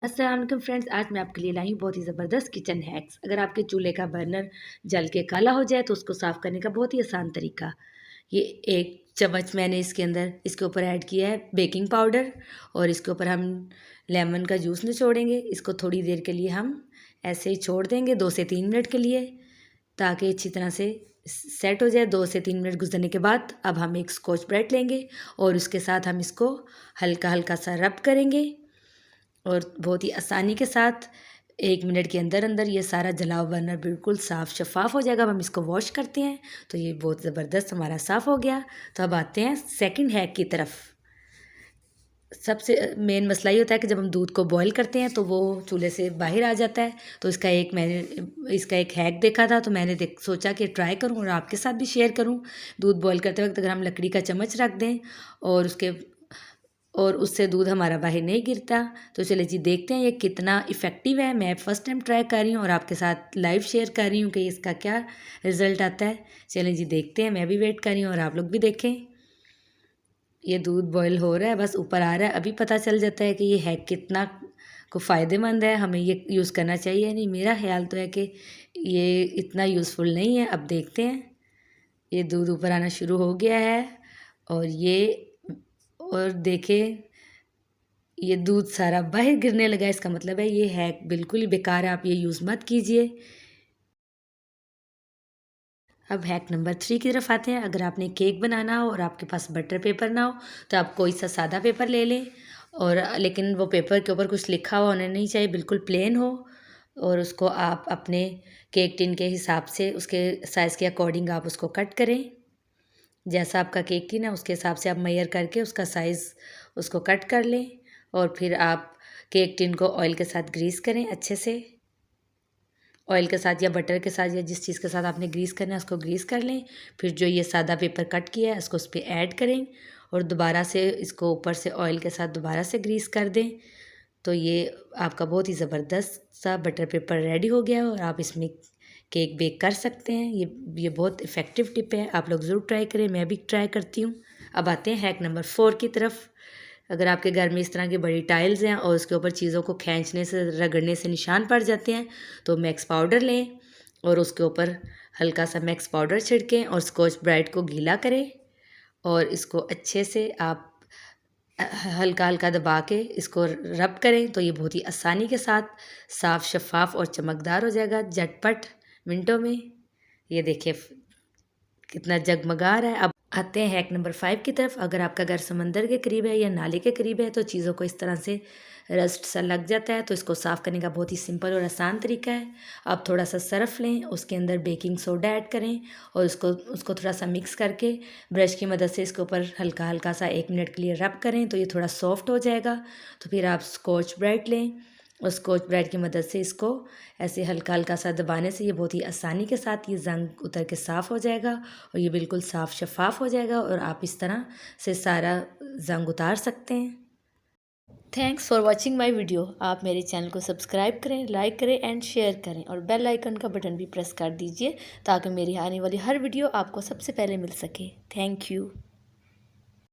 अस्सलाम वालेकुम फ्रेंड्स, आज मैं आपके लिए लाई हूँ बहुत ही ज़बरदस्त किचन हैक्स। अगर आपके चूल्हे का बर्नर जल के काला हो जाए तो उसको साफ़ करने का बहुत ही आसान तरीका। ये 1 चम्मच मैंने इसके ऊपर ऐड किया है बेकिंग पाउडर और इसके ऊपर हम लेमन का जूस निचोड़ेंगे। इसको थोड़ी देर के लिए हम ऐसे ही छोड़ देंगे 2 से 3 मिनट के लिए, ताकि अच्छी तरह से सेट हो जाए। 2 से 3 मिनट गुजरने के बाद अब हम एक स्कॉच ब्राइट लेंगे और उसके साथ हम इसको हल्का-हल्का सा रब करेंगे और बहुत ही आसानी के साथ 1 मिनट के अंदर-अंदर ये सारा जला हुआ बर्नर बिल्कुल साफ़ शफ़ाफ़ हो जाएगा। अब हम इसको वॉश करते हैं, तो ये बहुत ज़बरदस्त हमारा साफ़ हो गया। तो अब आते हैं सेकंड हैक की तरफ। सबसे मेन मसला ये होता है कि जब हम दूध को बॉयल करते हैं, तो वो चूल्हे से बाहर आ जाता है। तो इसका एक हैक देखा था, तो मैंने सोचा कि ट्राई करूँ और आपके साथ भी शेयर करूँ। दूध बॉयल करते वक़्त अगर हम लकड़ी का चम्मच रख दें और उससे दूध हमारा बाहर नहीं गिरता। तो चलिए जी देखते हैं ये कितना इफ़ेक्टिव है। मैं फ़र्स्ट टाइम ट्राई कर रही हूँ और आपके साथ लाइव शेयर कर रही हूँ कि इसका क्या रिज़ल्ट आता है। चलिए जी देखते हैं, मैं भी वेट कर रही हूँ और आप लोग भी देखें। ये दूध बॉयल हो रहा है, बस ऊपर आ रहा है, अभी पता चल जाता है कि ये हैक कितना को फ़ायदेमंद है, हमें ये यूज़ करना चाहिए नहीं। मेरा ख़्याल तो है कि ये इतना यूज़फुल नहीं है। अब देखते हैं, ये दूध ऊपर आना शुरू हो गया है और देखें ये दूध सारा बाहर गिरने लगा है। इसका मतलब है ये हैक बिल्कुल ही बेकार है, आप ये यूज़ मत कीजिए। अब हैक नंबर 3 की तरफ आते हैं। अगर आपने केक बनाना हो और आपके पास बटर पेपर ना हो, तो आप कोई सा सादा पेपर ले लें और लेकिन वो पेपर के ऊपर कुछ लिखा हुआ होना नहीं चाहिए, बिल्कुल प्लेन हो। और उसको आप अपने केक टिन के हिसाब से उसके साइज़ के अकॉर्डिंग आप उसको कट करें। जैसा आपका केक टिन है उसके हिसाब से आप मेज़र करके उसका साइज़ उसको कट कर लें और फिर आप केक टिन को ऑयल के साथ ग्रीस करें अच्छे से। ऑयल के साथ या बटर के साथ या जिस चीज़ के साथ आपने ग्रीस करना है उसको ग्रीस कर लें। फिर जो ये सादा पेपर कट किया है उसको उस पे ऐड करें और दोबारा से इसको ऊपर से ऑयल के साथ दोबारा से ग्रीस कर दें। तो ये आपका बहुत ही ज़बरदस्त सा बटर पेपर रेडी हो गया है और आप इसमें केक बेक कर सकते हैं। ये बहुत इफ़ेक्टिव टिप है, आप लोग ज़रूर ट्राई करें, मैं भी ट्राई करती हूँ। अब आते हैं हैक नंबर 4 की तरफ। अगर आपके घर में इस तरह की बड़ी टाइल्स हैं और उसके ऊपर चीज़ों को खींचने से रगड़ने से निशान पड़ जाते हैं, तो मैक्स पाउडर लें और उसके ऊपर हल्का सा मैक्स पाउडर छिड़कें और स्कॉच ब्राइट को गीला करें और इसको अच्छे से आप हल्का हल्का दबा के इसको रब करें। तो ये बहुत ही आसानी के साथ साफ़ शफ़ाफ़ और चमकदार हो जाएगा झटपट मिनटों में। ये देखिए कितना जगमगा रहा है। अब आते हैं हैक नंबर 5 की तरफ। अगर आपका घर समंदर के करीब है या नाले के करीब है, तो चीज़ों को इस तरह से रस्ट सा लग जाता है, तो इसको साफ़ करने का बहुत ही सिंपल और आसान तरीका है। आप थोड़ा सा सर्फ़ लें, उसके अंदर बेकिंग सोडा ऐड करें और उसको थोड़ा सा मिक्स करके ब्रश की मदद से इसके ऊपर हल्का हल्का सा 1 मिनट के लिए रब करें, तो ये थोड़ा सॉफ्ट हो जाएगा। तो फिर आप स्कॉच ब्राइट लें और स्कॉच ब्राइट की मदद से इसको ऐसे हल्का हल्का सा दबाने से ये बहुत ही आसानी के साथ ये ज़ंग उतर के साफ़ हो जाएगा और ये बिल्कुल साफ़ शफ़ाफ़ हो जाएगा और आप इस तरह से सारा ज़ंग उतार सकते हैं। Thanks for watching my video. आप मेरे चैनल को सब्सक्राइब करें, लाइक करें एंड शेयर करें और बेल आइकन का बटन भी प्रेस कर दीजिए, ताकि मेरी आने वाली हर वीडियो आपको सबसे पहले मिल सके। Thank you.